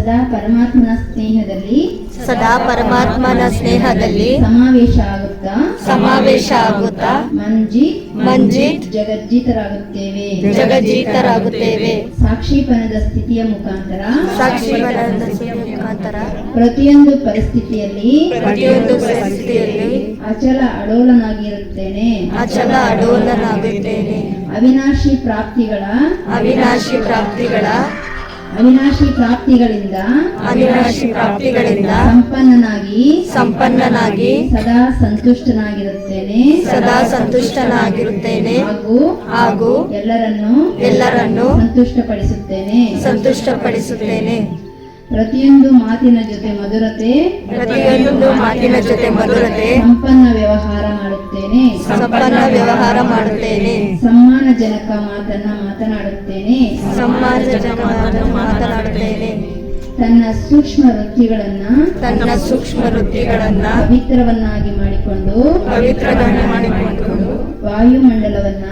ಸದಾ ಪರಮಾತ್ಮನ ಸ್ನೇಹದಲ್ಲಿ ಸಮಾವೇಶ ಆಗುತ್ತಾ ಮಂಜಿತ್ ಜಗಜ್ಜೀತರಾಗುತ್ತೇವೆ. ಸಾಕ್ಷಿಪನದ ಸ್ಥಿತಿಯ ಮುಖಾಂತರ ಪ್ರತಿಯೊಂದು ಪರಿಸ್ಥಿತಿಯಲ್ಲಿ ಅಚಲ ಅಡೋಲನಾಗಿರುತ್ತೇನೆ. ಅವಿನಾಶಿ ಪ್ರಾಪ್ತಿಗಳಿಂದ ಸಂಪನ್ನನಾಗಿ ಸದಾ ಸಂತುಷ್ಟನಾಗಿರುತ್ತೇನೆ ಹಾಗೂ ಎಲ್ಲರನ್ನು ಸಂತುಷ್ಟಪಡಿಸುತ್ತೇನೆ. ಪ್ರತಿಯೊಂದು ಮಾತಿನ ಜೊತೆ ಮಧುರತೆ ಸಂಪನ್ನ ವ್ಯವಹಾರ ಮಾಡುತ್ತೇನೆ. ಸಮ್ಮಾನಜನಕ ಮಾತನ್ನ ಮಾತನಾಡುತ್ತೇನೆ. ತನ್ನ ಸೂಕ್ಷ್ಮ ವೃತ್ತಿಗಳನ್ನ ಪವಿತ್ರವನ್ನಾಗಿ ಮಾಡಿಕೊಂಡು ವಾಯುಮಂಡಲವನ್ನ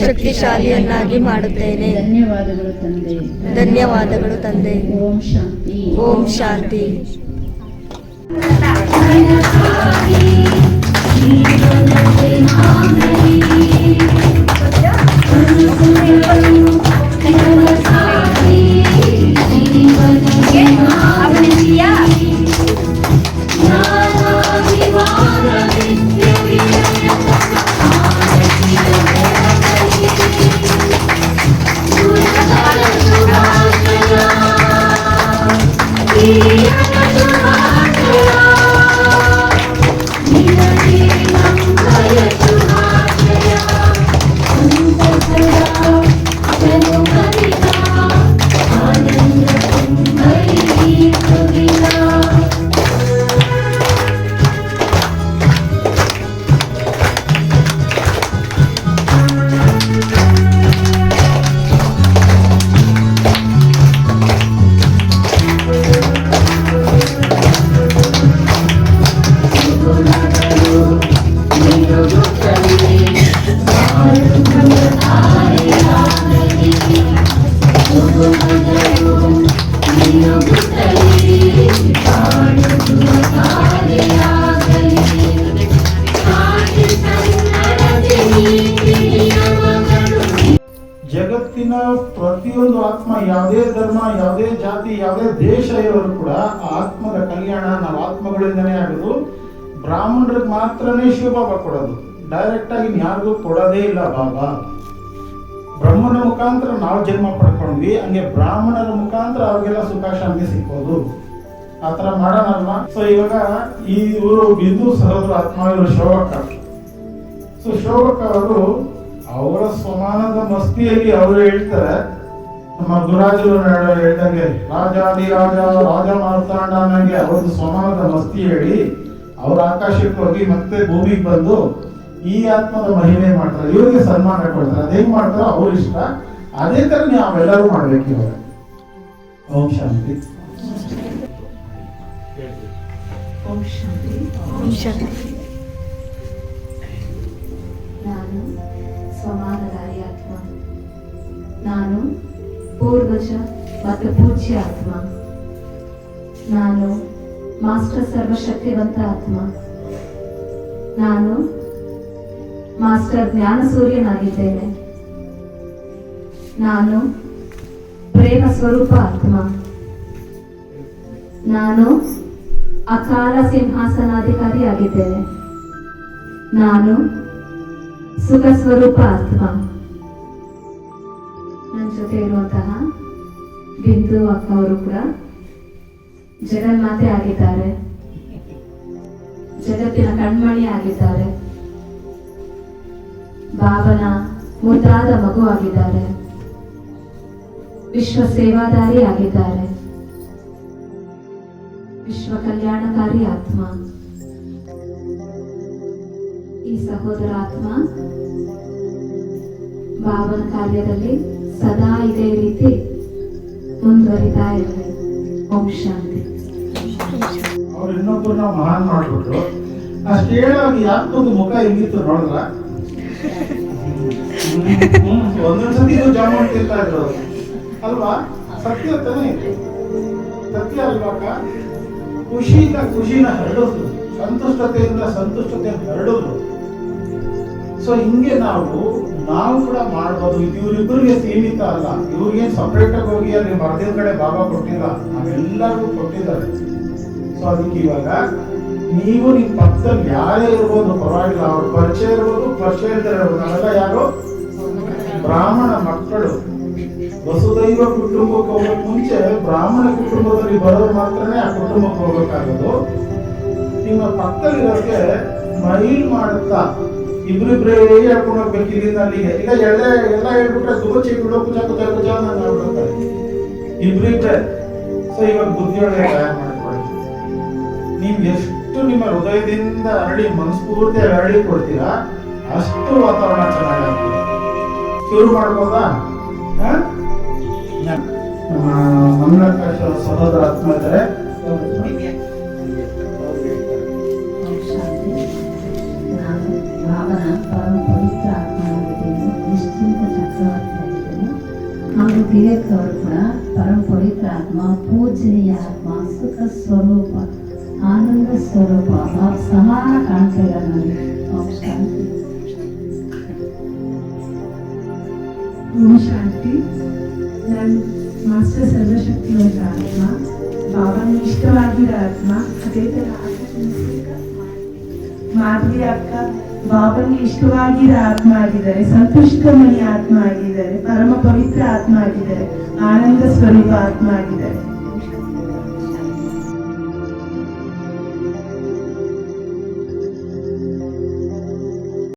ಶಕ್ತಿಶಾಲಿಯನ್ನಾಗಿ ಮಾಡುತ್ತೇನೆ. ಧನ್ಯವಾದಗಳು ತಂದೆ. ಓಂ ಶಾಂತಿ. ಜಗತ್ತಿನ ಪ್ರತಿಯೊಂದು ಆತ್ಮ, ಯಾವುದೇ ಧರ್ಮ, ಯಾವುದೇ ಜಾತಿ, ಯಾವುದೇ ದೇಶ ಇರೋರು ಕೂಡ ಆತ್ಮದ ಕಲ್ಯಾಣ ನಾವು ಆತ್ಮಗಳಿಂದನೇ ಆಗೋದು. ಬ್ರಾಹ್ಮಣರಿಗೆ ಮಾತ್ರನೇ ಶಿವಬಾಬಾ ಕೊಡೋದು, ಡೈರೆಕ್ಟ್ ಆಗಿ ಯಾರಿಗೂ ಕೊಡೋದೇ ಇಲ್ಲ ಬಾಬಾ. ಬ್ರಹ್ಮನ ಮುಖಾಂತರ ನಾವು ಜನ್ಮ ಪಡ್ಕೊಂಡ್ವಿ, ಹಂಗೆ ಬ್ರಾಹ್ಮಣರ ಮುಖಾಂತರ ಅವ್ರಿಗೆಲ್ಲ ಸುಖ ಶಾಂತಿ ಸಿಕ್ಕೋದು. ಆತರ ಮಾಡೋಣಲ್ವಾ? ಸೊ ಇವಾಗ ಈ ಊರು ಬಿಂದು ಸಹೋದರ ಆತ್ಮ ಇವರು ಶೋಭಕ್ಕ. ಸೊ ಶೋಭಕ್ಕ ಅವರು ಅವರ ಸ್ವಮಾನದ ಮಸ್ತಿಯಲ್ಲಿ ಅವರು ಹೇಳ್ತಾರೆ, ನಮ್ಮ ಗುರುರಾಜರು ಹೇಳ್ದಂಗೆ ರಾಜಾದಿರಾಜ ರಾಜ ಮಾರ್ತಾಂಡ ಅನ್ನಂಗೆ ಅವ್ರದ್ದು ಸ್ವಮಾನದ ಮಸ್ತಿ ಹೇಳಿ ಅವ್ರ ಆಕಾಶಕ್ಕೆ ಹೋಗಿ ಮತ್ತೆ ಭೂಮಿಗೆ ಬಂದು ಈ ಆತ್ಮದ ಮಹಿಮೆ ಮಾಡ್ತಾರೆ, ಇವರಿಗೆ ಸನ್ಮಾನ ಕೊಡ್ತಾರೆ. ಅದೇನ್ ಮಾಡ್ತಾರೋ ಅವ್ರ ಇಷ್ಟ, ಅದೇ ತರ ನಾವೆಲ್ಲರೂ ಮಾಡ್ಬೇಕು ಇವಾಗ. ಓಂ ಶಾಂತಿ. ನಾನು ಸ್ವಮಾನಧಾರಿ ಆತ್ಮ, ನಾನು ಪೂರ್ವಜ ಮತ್ತು ಪೂಜ್ಯ ಆತ್ಮ, ನಾನು ಮಾಸ್ಟರ್ ಸರ್ವಶಕ್ತಿವಂತ ಆತ್ಮ, ನಾನು ಮಾಸ್ಟರ್ ಜ್ಞಾನ ಸೂರ್ಯನಾಗಿದ್ದೇನೆ, ನಾನು ಪ್ರೇಮ ಸ್ವರೂಪ ಆತ್ಮ, ನಾನು ಅಕಾಲ ಸಿಂಹಾಸನಾಧಿಕಾರಿ ಆಗಿದ್ದೇನೆ, ನಾನು ಸುಖ ಸ್ವರೂಪ ಆತ್ಮ. ನನ್ನ ಜೊತೆ ಇರುವಂತಹ ಬಿಂದು ಅಕ್ಕ ಅವರು ಕೂಡ ಜಗನ್ಮಾತೆ ಆಗಿದ್ದಾರೆ, ಜಗತ್ತಿನ ಕಣ್ಮಣಿ ಆಗಿದ್ದಾರೆ, ಬಾಬನ ಮುದ್ದಾದ ಮಗು ಆಗಿದ್ದಾರೆ, ವಿಶ್ವ ಸೇವಾದಾರಿ ಆಗಿದ್ದಾರೆ, ವಿಶ್ವ ಕಲ್ಯಾಣಕಾರಿ ಆತ್ಮ. ಈ ಸಹೋದರ ಆತ್ಮ ಬಾಬನ ಕಾರ್ಯದಲ್ಲಿ ಸದಾ ಇದೇ ರೀತಿ ಮುಂದುವರಿತಾ ಇರಲಿ. ಓಂ ಶಾಂತಿ. ಅವ್ರು ಇನ್ನೊಬ್ಬರು ನಾವು ಮಹಾನ್ ಮಾಡ್ಬಿಟ್ರು, ಅಷ್ಟು ಹೇಳೋಗಿ ಯಾಕೊಂದು ಮುಖ ಹಿಂಗಿತ್ತು ನೋಡಿದ್ರ? ಒಂದೊಂದ್ಸತಿ ಜಾಮೂನ್ ತಿಂತಾ ಇದ್ರು. ಅಲ್ವಾ? ಸತ್ಯ ತಾನೇ ಇದು? ಸತ್ಯ ಅಲ್ವಾಕ? ಖುಷಿನ ಹರಡೋದು, ಸಂತುಷ್ಟತೆಯಿಂದ ಸಂತುಷ್ಟತೆ ಹರಡೋದು. ಸೊ ಹಿಂಗೆ ನಾವು ಕೂಡ ಮಾಡ್ಬೋದು. ಇದು ಇವರಿಬ್ಬರಿಗೆ ಸೀಮಿತ ಅಲ್ಲ. ಇವ್ರಿಗೆ ಸಪ್ರೇಟ್ ಆಗಿ ಹೋಗಿ ಅಲ್ಲಿ ಮರದಿನ ಕಡೆ ಬಾಬಾ ಕೊಟ್ಟಿಲ್ಲ, ನಾವೆಲ್ಲರಿಗೂ ಕೊಟ್ಟಿದ್ದಾರೆ. ಸೊ ಅದಕ್ಕೆ ಇವಾಗ ನೀವು ನಿಮ್ಮ ಪಕ್ಕದಲ್ಲಿ ಯಾರೇ ಇರ್ಬೋದು ಪರವಾಗಿಲ್ಲ, ಅವ್ರ ಪರಿಚಯ ಇರ್ಬೋದು, ಪರಿಚಯ ಇಲ್ದೇ ಇರ್ಬೋದು, ನಾವೆಲ್ಲ ಯಾರು ಬ್ರಾಹ್ಮಣ ಮಕ್ಕಳು. ವಸುದೈವ ಕುಟುಂಬಕ್ಕೆ ಹೋಗೋಕ್ ಮುಂಚೆ ಬ್ರಾಹ್ಮಣ ಕುಟುಂಬದಲ್ಲಿ ಬರೋರು ಮಾತ್ರನೇ ಆ ಕುಟುಂಬಕ್ಕೆ ಹೋಗ್ಬೇಕಾಗೋದು. ನಿಮ್ಮ ಪಕ್ಕದಲ್ಲಿರೋಕ್ಕೆ ಮೈಲ್ ಮಾಡುತ್ತಾ ಇಬ್ರಿಬ್ರೇ ಹೇಳ್ಕೊಂಡು ಹೋಗ್ಬೇಕು ಇಲ್ಲಿಂದ ಅಲ್ಲಿಗೆ. ಈಗ ಎಲ್ಲ ಹೇಳ್ಬಿಟ್ರೆ ದುಬಚಿ ಬಿಡೋ ಕುಜ ಮಾಡ್ಬಿಡ್ತಾರೆ ಇಬ್ರಿಬ್ರೆ. ಸೊ ಇವಾಗ ಬುದ್ಧಿಯೊಳಗೆ ತಯಾರು ಮಾಡ್ಕೊಳ್ಳಿ. ನೀವು ಎಷ್ಟು ನಿಮ್ಮ ಹೃದಯದಿಂದ ಹರಡಿ ಮನಸ್ಫೂರ್ತಿ ಹರಡಿ ಕೊಡ್ತೀರಾ ಅಷ್ಟು ವಾತಾವರಣ ಚೆನ್ನಾಗಾಗ್ತದೆ. ಶುರು ಮಾಡ್ಬೋದಾ? ನಮ್ಮ ಮಂಗಳಾಕಾಶ ಸಹೋದರ ಆತ್ಮ ಇದ್ದಾರೆ. ನಾನು ಭಾವನ ಪರಮ ಪವಿತ್ರ ಆತ್ಮನಾಗಿದ್ದೇನೆ, ನಿಶ್ಚಿಂತ ಚಕ್ರವರ್ತಿಯಾಗಿದ್ದೇನೆ. ಹಾಗೂ ವಿವೇಕ್ ಅವರು ಕೂಡ ಪರಮ ಪವಿತ್ರ ಆತ್ಮ, ಪೂಜನೀಯ ಆತ್ಮ, ಸುಖ ಸ್ವರೂಪ, ಆನಂದ ಸ್ವರೂಪ, ಸಮಾನ ಕಾಣ್ತಾ ಇದ್ದಾರೆ ನನಗೆ. ಓಂ ಶಾಂತಿ. ಓಂ ಶಾಂತಿ. ನಾನು ಮಾಸ್ಟರ್ ಸರ್ವಶಕ್ತಿವಂತ ಆತ್ಮ, ಬಾಬಾನ ಇಷ್ಟವಾಗಿರೋ ಆತ್ಮ. ಅದೇ ಥರ ಮಾಧವಿ ಅಕ್ಕ ಬಾಬಾಗೆ ಇಷ್ಟವಾಗಿರೋ ಆತ್ಮ ಆಗಿದ್ದಾರೆ, ಸಂತುಷ್ಟಮಣಿ ಆತ್ಮ ಆಗಿದ್ದಾರೆ, ಪರಮ ಪವಿತ್ರ ಆತ್ಮ ಆಗಿದ್ದಾರೆ, ಆನಂದ ಸ್ವರೂಪ ಆತ್ಮ ಆಗಿದ್ದಾರೆ.